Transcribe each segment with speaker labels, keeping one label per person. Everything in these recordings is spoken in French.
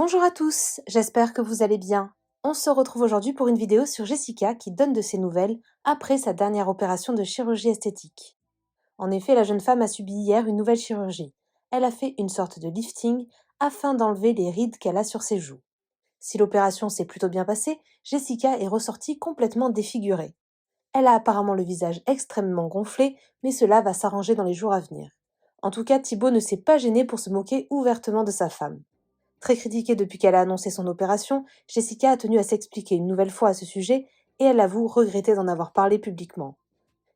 Speaker 1: Bonjour à tous, j'espère que vous allez bien. On se retrouve aujourd'hui pour une vidéo sur Jessica qui donne de ses nouvelles après sa dernière opération de chirurgie esthétique. En effet, la jeune femme a subi hier une nouvelle chirurgie. Elle a fait une sorte de lifting afin d'enlever les rides qu'elle a sur ses joues. Si l'opération s'est plutôt bien passée, Jessica est ressortie complètement défigurée. Elle a apparemment le visage extrêmement gonflé, mais cela va s'arranger dans les jours à venir. En tout cas, Thibaut ne s'est pas gêné pour se moquer ouvertement de sa femme. Très critiquée depuis qu'elle a annoncé son opération, Jessica a tenu à s'expliquer une nouvelle fois à ce sujet et elle avoue regretter d'en avoir parlé publiquement.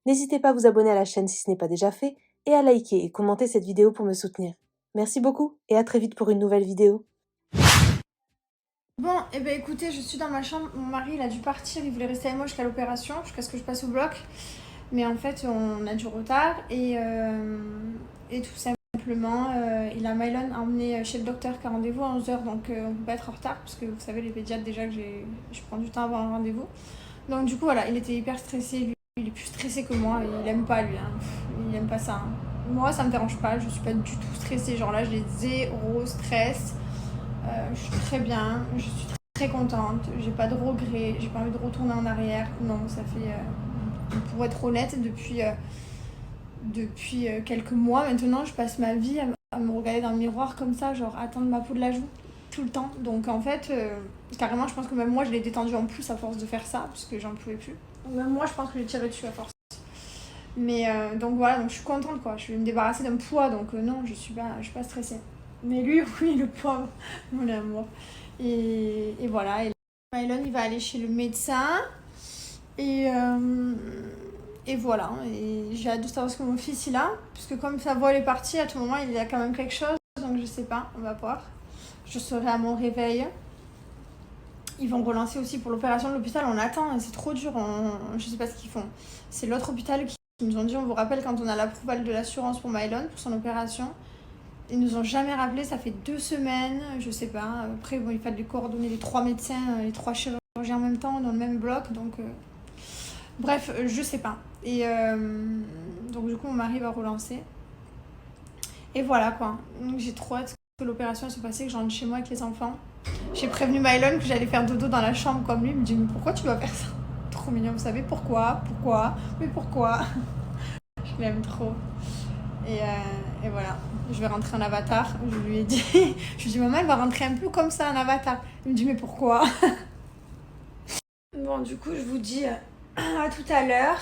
Speaker 1: N'hésitez pas à vous abonner à la chaîne si ce n'est pas déjà fait et à liker et commenter cette vidéo pour me soutenir. Merci beaucoup et à très vite pour une nouvelle vidéo.
Speaker 2: Bon, et ben écoutez, je suis dans ma chambre, mon mari il a dû partir, il voulait rester avec moi jusqu'à l'opération, jusqu'à ce que je passe au bloc. Mais en fait, on a du retard et tout simplement, il a Mylon emmené chez le docteur qui a rendez-vous à 11h, donc on peut pas être en retard, parce que vous savez, les pédiatres déjà que je prends du temps avant un rendez-vous. Donc du coup, voilà, il était hyper stressé, lui, il est plus stressé que moi, il aime pas lui, hein. Il aime pas ça. Hein. Moi, ça me dérange pas, je suis pas du tout stressée, genre là, j'ai zéro stress. Je suis très bien, je suis très contente, j'ai pas de regrets, j'ai pas envie de retourner en arrière. Non, ça fait, pour être honnête, depuis quelques mois maintenant, je passe ma vie à me regarder dans le miroir comme ça, genre attendre ma peau de la joue tout le temps. Donc en fait, carrément, je pense que même moi, je l'ai détendu en plus à force de faire ça, parce que j'en pouvais plus. Donc même moi, je pense que j'ai tiré dessus à force. Mais donc voilà, donc je suis contente quoi, je vais me débarrasser d'un poids, donc non, je suis pas stressée. Mais lui, oui, le pauvre, mon amour. Et voilà. Et Mylon, il va aller chez le médecin. Et voilà. Et j'ai hâte de savoir ce que mon fils il a. Puisque comme sa voix est partie, à tout moment, il y a quand même quelque chose. Donc je sais pas, on va voir. Je serai à mon réveil. Ils vont relancer aussi pour l'opération de l'hôpital. On attend, c'est trop dur. Je sais pas ce qu'ils font. C'est l'autre hôpital qui nous ont dit, on vous rappelle quand on a l'approval de l'assurance pour Mylon, pour son opération. Ils nous ont jamais rappelé, ça fait 2 semaines, je sais pas. Après, bon, il fallait coordonner les 3 médecins, les 3 chirurgiens en même temps, dans le même bloc. Donc, bref, je sais pas. Et donc, du coup, mon mari va relancer. Et voilà, quoi. Donc, j'ai trop hâte que l'opération se passe, que je rentre chez moi avec les enfants. J'ai prévenu Mylon que j'allais faire dodo dans la chambre comme lui. Il me dit, mais pourquoi tu dois faire ça? Trop mignon, vous savez pourquoi? Mais pourquoi? Je l'aime trop. Et voilà, je vais rentrer en avatar. Je lui ai dit, maman, elle va rentrer un peu comme ça en avatar. Il me dit, mais pourquoi? Bon, du coup, je vous dis à tout à l'heure.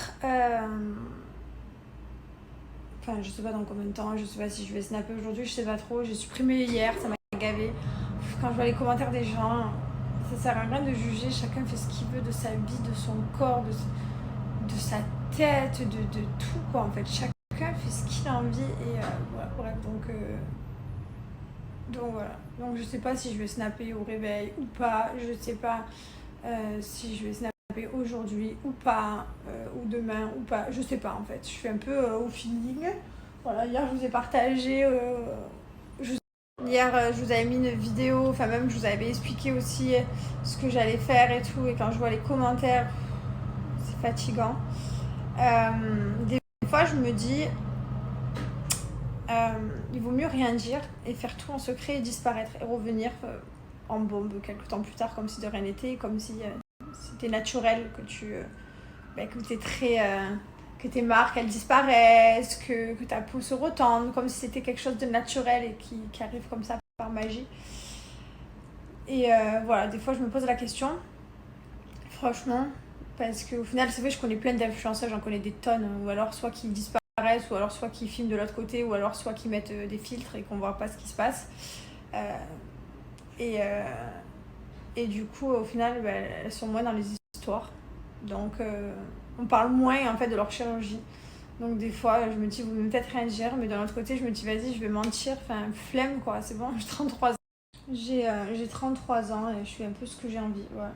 Speaker 2: Enfin, je sais pas dans combien de temps, je sais pas si je vais snapper aujourd'hui, je sais pas trop. J'ai supprimé hier, ça m'a gavé. Quand je vois les commentaires des gens, ça sert à rien de juger. Chacun fait ce qu'il veut de sa vie, de son corps, de sa tête, de tout, quoi, en fait. Chacun fait ce qu'il a envie et voilà, bref, donc voilà. Donc je sais pas si je vais snapper au réveil ou pas, je sais pas si je vais snapper aujourd'hui ou pas, ou demain ou pas, je sais pas en fait. Je suis un peu au feeling. Voilà, hier je vous ai partagé, hier je vous avais mis une vidéo, enfin même je vous avais expliqué aussi ce que j'allais faire et tout, et quand je vois les commentaires, c'est fatigant. Des fois je me dis il vaut mieux rien dire et faire tout en secret et disparaître et revenir en bombe quelques temps plus tard comme si de rien n'était, comme si c'était naturel que t'es très que tes marques elles disparaissent, que ta peau se retende, comme si c'était quelque chose de naturel et qui arrive comme ça par magie. Et voilà, des fois je me pose la question, franchement, parce qu'au final c'est vrai, je connais plein d'influenceurs, j'en connais des tonnes, ou alors soit qui disparaissent, ou alors soit qui filment de l'autre côté, ou alors soit qui mettent des filtres et qu'on voit pas ce qui se passe. Et du coup, au final, elles sont moins dans les histoires. Donc, on parle moins en fait de leur chirurgie. Donc, des fois, je me dis, vous pouvez peut-être rien dire, mais d'un autre côté, je me dis, vas-y, je vais mentir. Enfin, flemme quoi, c'est bon, j'ai 33 ans. J'ai 33 ans et je fais un peu ce que j'ai envie. Ouais.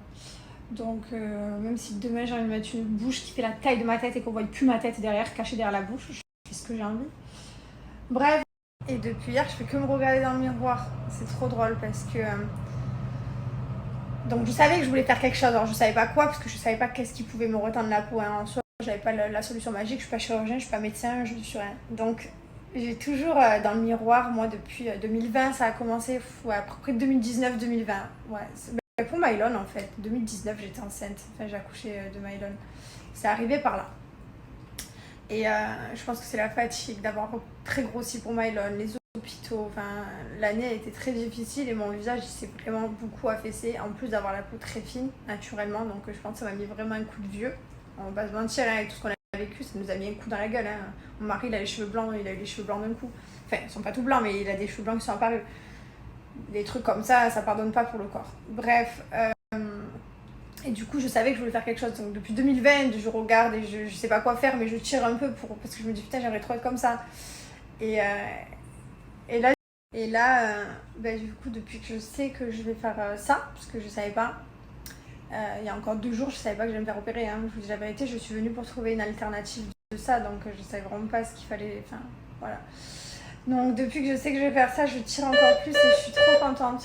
Speaker 2: Donc, même si demain j'ai envie de mettre une bouche qui fait la taille de ma tête et qu'on voit plus ma tête derrière, cachée derrière la bouche, je fais ce que j'ai envie. Bref, et depuis hier, je fais que me regarder dans le miroir. C'est trop drôle parce que. Donc, je savais que je voulais faire quelque chose. Alors, je savais pas quoi parce que je savais pas qu'est-ce qui pouvait me retendre la peau. Hein. En soi, j'avais pas la solution magique. Je suis pas chirurgien, je suis pas médecin, je suis rien. Donc, J'ai toujours dans le miroir, moi depuis 2020, ça a commencé ouais, à peu près 2019-2020. Ouais, pour Mylone en fait. 2019, j'étais enceinte. Enfin, j'ai accouché de Mylone. C'est arrivé par là. Et je pense que c'est la fatigue d'avoir très grossi pour Mylone, les hôpitaux. Enfin, l'année a été très difficile et mon visage il s'est vraiment beaucoup affaissé. En plus d'avoir la peau très fine naturellement, donc je pense que ça m'a mis vraiment un coup de vieux. On va pas se mentir, hein, avec tout ce qu'on a vécu, ça nous a mis un coup dans la gueule. Hein. Mon mari, il a les cheveux blancs, il a eu les cheveux blancs d'un coup. Enfin, ils sont pas tout blancs, mais il a des cheveux blancs qui sont apparus. Des trucs comme ça pardonne pas pour le corps. Bref. Et du coup, je savais que je voulais faire quelque chose. Donc, depuis 2020, je regarde et je sais pas quoi faire, mais je tire un peu parce que je me dis, putain, j'aimerais trop être comme ça. Et, et là, du coup, depuis que je sais que je vais faire ça, parce que je savais pas, il y a encore 2 jours, je savais pas que j'allais me faire opérer. Hein. Je vous dis la vérité, je suis venue pour trouver une alternative de ça, donc je savais vraiment pas ce qu'il fallait. Enfin, voilà. Donc, depuis que je sais que je vais faire ça, je tire encore plus et je suis trop contente.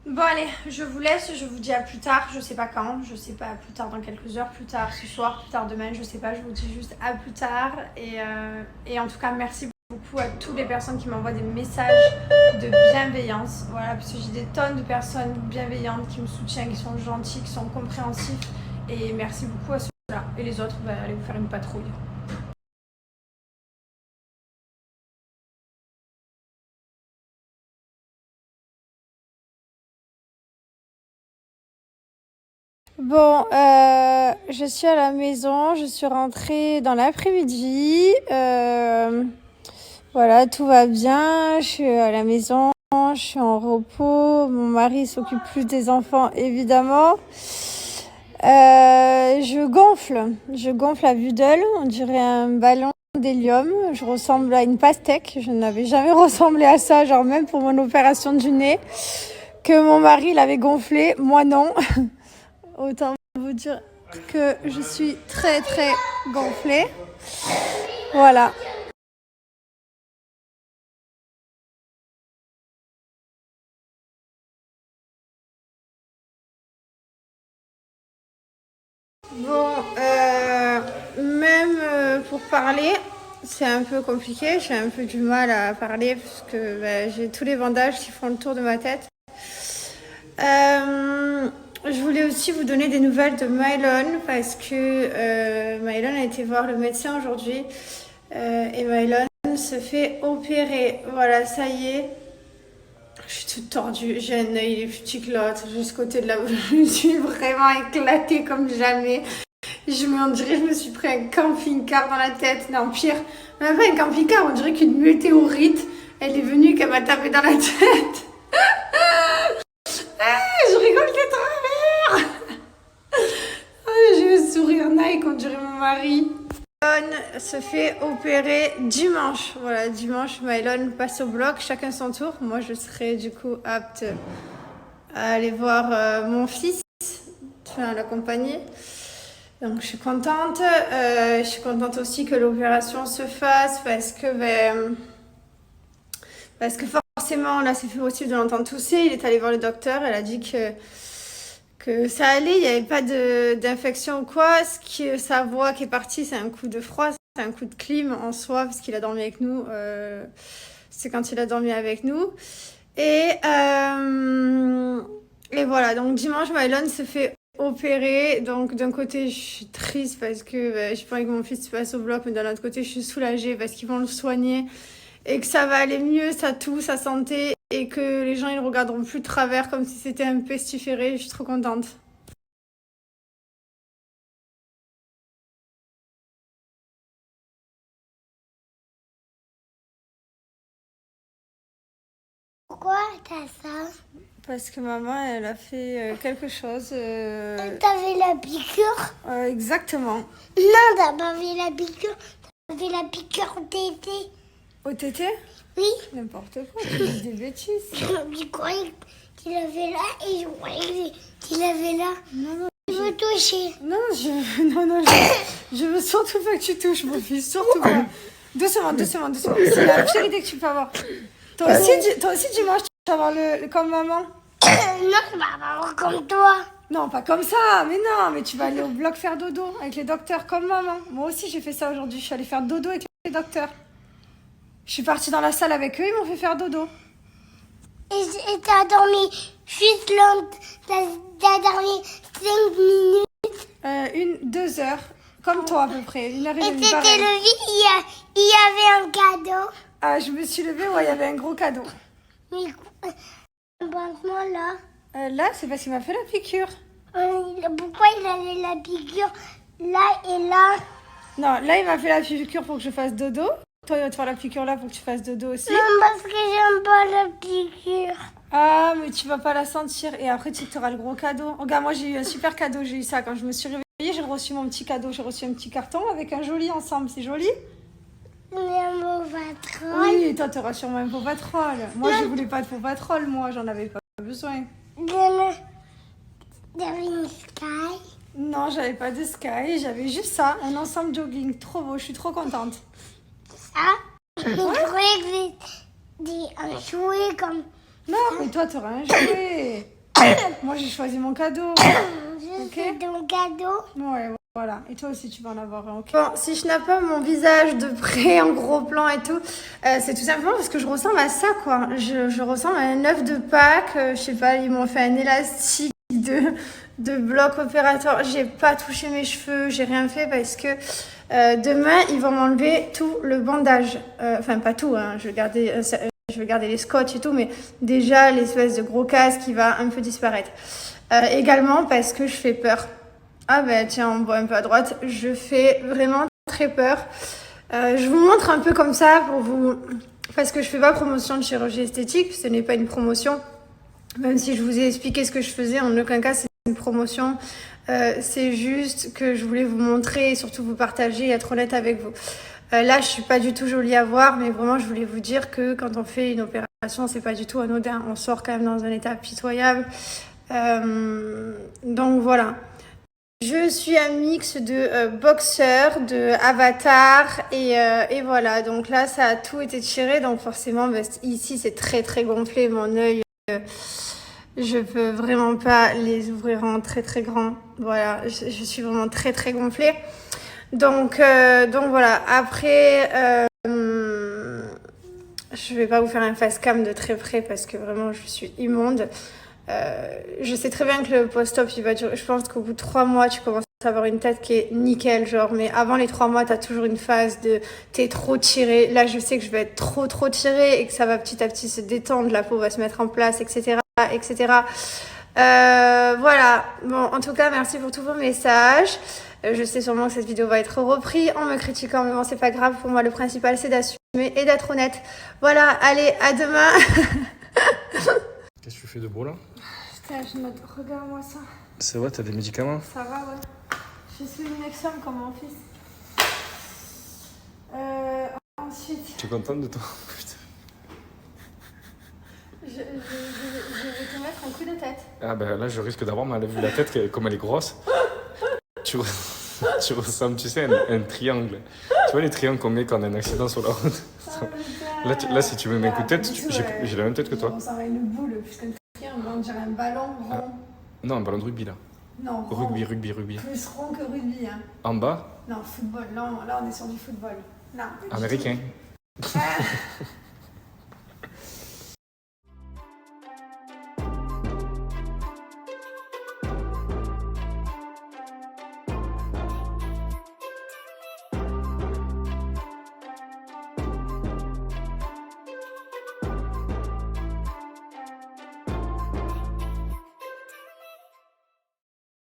Speaker 2: Bon allez, je vous laisse, je vous dis à plus tard, je sais pas quand, je sais pas, plus tard dans quelques heures, plus tard ce soir, plus tard demain, je sais pas, je vous dis juste à plus tard. Et en tout cas, merci beaucoup à toutes les personnes qui m'envoient des messages de bienveillance. Voilà, parce que j'ai des tonnes de personnes bienveillantes qui me soutiennent, qui sont gentilles, qui sont compréhensifs. Et merci beaucoup à ceux-là. Et les autres, allez vous faire une patrouille. Bon, je suis à la maison, je suis rentrée dans l'après-midi. Voilà, tout va bien, je suis à la maison, je suis en repos. Mon mari s'occupe plus des enfants, évidemment. Je gonfle à vue d'œil, on dirait un ballon d'hélium. Je ressemble à une pastèque, je n'avais jamais ressemblé à ça, genre même pour mon opération du nez. Que mon mari l'avait gonflé, moi non. Autant vous dire que je suis très très gonflée. Voilà. Bon, même pour parler, c'est un peu compliqué. J'ai un peu du mal à parler parce que j'ai tous les bandages qui font le tour de ma tête. Je voulais aussi vous donner des nouvelles de Mylone parce que Mylone a été voir le médecin aujourd'hui et Mylone se fait opérer. Voilà, ça y est. Je suis toute tordue, j'ai un œil, il est plus petit que l'autre, juste côté de la bouche. Je me suis vraiment éclatée comme jamais. On dirait que je me suis pris un camping-car dans la tête. Non, pire, même pas un camping-car, on dirait qu'une météorite, elle est venue, qu'elle m'a tapé dans la tête. Je rigole de travers. J'ai le sourire Nike, on dirait mon mari. Mylone se fait opérer dimanche. Voilà, dimanche, Mylone passe au bloc, chacun son tour. Moi, je serai du coup apte à aller voir mon fils, enfin, l'accompagner. Donc, je suis contente. Je suis contente aussi que l'opération se fasse parce que forcément, là, c'est plus possible de l'entendre tousser. Il est allé voir le docteur. Elle a dit que ça allait, il n'y avait pas d'infection ou quoi. Sa voix qui est partie, c'est un coup de froid, c'est un coup de clim en soi, parce qu'il a dormi avec nous. C'est quand il a dormi avec nous. Et voilà, donc dimanche, Mylone se fait opérer. Donc d'un côté, je suis triste parce que j'ai pas envie que mon fils passe au bloc, mais d'un autre côté, je suis soulagée parce qu'ils vont le soigner et que ça va aller mieux, sa santé, et que les gens ils le regarderont plus de travers comme si c'était un pestiféré. Je suis trop contente.
Speaker 3: Pourquoi t'as ça?
Speaker 2: Parce que maman, elle a fait quelque chose.
Speaker 3: T'avais la piqûre?
Speaker 2: Exactement.
Speaker 3: Non, t'as pas fait la piqûre. T'avais la piqûre d'été.
Speaker 2: Au tété?
Speaker 3: Oui.
Speaker 2: N'importe quoi, tu dis des bêtises.
Speaker 3: Je croyais qu'il avait là et je croyais qu'il avait là.
Speaker 2: Non,
Speaker 3: Je veux toucher.
Speaker 2: non, je veux surtout pas que tu touches mon fils, surtout pas. Doucement. C'est la pire idée que tu peux avoir. Toi aussi dimanche, tu vas avoir comme maman.
Speaker 3: Non, je vais avoir comme toi.
Speaker 2: Non, pas comme ça, mais tu vas aller au bloc faire dodo avec les docteurs comme maman. Moi aussi, j'ai fait ça aujourd'hui, je suis allée faire dodo avec les docteurs. Je suis partie dans la salle avec eux, ils m'ont fait faire dodo.
Speaker 3: Et t'as dormi juste t'as dormi 5 minutes.
Speaker 2: 2 heures, comme toi à peu près, 1 heure et
Speaker 3: Et
Speaker 2: demie.
Speaker 3: t'étais
Speaker 2: pareil.
Speaker 3: levé, il y avait un cadeau.
Speaker 2: Ah, je me suis levée, ouais, il y avait un gros cadeau.
Speaker 3: Mais franchement là,
Speaker 2: Là, c'est parce qu'il m'a fait la piqûre.
Speaker 3: pourquoi il avait la piqûre là et là?
Speaker 2: Non, là, il m'a fait la piqûre pour que je fasse dodo. Toi, il va te faire la piqûre là pour que tu fasses dodo aussi.
Speaker 3: Non, parce que j'aime pas la piqûre.
Speaker 2: Ah, mais tu vas pas la sentir. Et après, tu auras le gros cadeau. Regarde, moi, j'ai eu un super cadeau. J'ai eu ça quand je me suis réveillée. J'ai reçu mon petit cadeau. J'ai reçu un petit carton avec un joli ensemble. C'est joli?
Speaker 3: Mais mon patron.
Speaker 2: Oui, et toi, tu auras sûrement un Paw Patrol. Moi, je voulais pas de Paw Patrol. Moi, j'en avais pas besoin.
Speaker 3: J'avais une sky.
Speaker 2: Non, j'avais pas de Sky. J'avais juste ça. Un ensemble jogging. Trop beau. Je suis trop contente.
Speaker 3: Ça. Je croyais que c'était un jouet comme
Speaker 2: Non, mais toi, tu auras un jouet. Moi, j'ai choisi mon cadeau.
Speaker 3: juste ton cadeau.
Speaker 2: Ouais, voilà. Et toi aussi, tu vas en avoir un. Okay. Bon, si je n'ai pas mon visage de près en gros plan et tout, c'est tout simplement parce que je ressemble à ça, quoi. Je ressemble à un œuf de Pâques. Je sais pas, ils m'ont fait un élastique de bloc opératoire. J'ai pas touché mes cheveux, j'ai rien fait parce que demain, ils vont m'enlever tout le bandage. Enfin, pas tout, hein. Je vais garder les scotch et tout, mais déjà, l'espèce de gros casque qui va un peu disparaître. Également parce que je fais peur. Ah ben tiens, on voit un peu à droite. Je fais vraiment très peur. Je vous montre un peu comme ça pour vous... Parce que je fais pas promotion de chirurgie esthétique, ce n'est pas une promotion. Même si je vous ai expliqué ce que je faisais, en aucun cas c'est une promotion. C'est juste que je voulais vous montrer et surtout vous partager et être honnête avec vous. Là, je suis pas du tout jolie à voir, mais vraiment, je voulais vous dire que quand on fait une opération, c'est pas du tout anodin. On sort quand même dans un état pitoyable. Donc voilà. Je suis un mix de boxeur, de avatar et voilà. Donc là, ça a tout été tiré. Donc forcément, ici, c'est très très gonflé. Mon œil, je peux vraiment pas les ouvrir en très très grand. Voilà, je suis vraiment très très gonflée. Donc voilà. Après, je vais pas vous faire un face cam de très près parce que vraiment, je suis immonde. Je sais très bien que le post-op, il va durer. Je pense qu'au bout de 3 mois, tu commences à avoir une tête qui est nickel, genre. Mais avant les 3 mois, t'as toujours une phase de t'es trop tiré. Là, je sais que je vais être trop tirée et que ça va petit à petit se détendre, la peau va se mettre en place, etc., etc. Voilà. Bon, en tout cas, merci pour tous vos messages. Je sais sûrement que cette vidéo va être reprise en me critiquant, mais bon, c'est pas grave. Pour moi, le principal, c'est d'assumer et d'être honnête. Voilà. Allez, à demain.
Speaker 4: Qu'est-ce que tu fais de beau là?
Speaker 2: Putain, je note. Regarde-moi ça.
Speaker 4: C'est vrai, t'as des médicaments?
Speaker 2: Ça va, ouais. Je suis une ex-femme comme mon fils. Ensuite,
Speaker 4: Tu es contente de toi? Putain.
Speaker 2: je vais te mettre un coup de tête.
Speaker 4: Ah ben là, je risque d'avoir mal vu la tête, comme elle est grosse. Tu ressembles, tu sais, un triangle. Tu vois les triangles qu'on met quand on a un accident sur la route? Là, si tu me mets un coup de tête, j'ai la même tête que toi.
Speaker 2: On s'en va une boule, puisqu'un triangle, on dirait un ballon rond.
Speaker 4: Non, un ballon de rugby là.
Speaker 2: Non, rond.
Speaker 4: Rugby.
Speaker 2: Plus rond que rugby, hein.
Speaker 4: En bas,
Speaker 2: Non, football. Là, on est sur du football. Là.
Speaker 4: américain.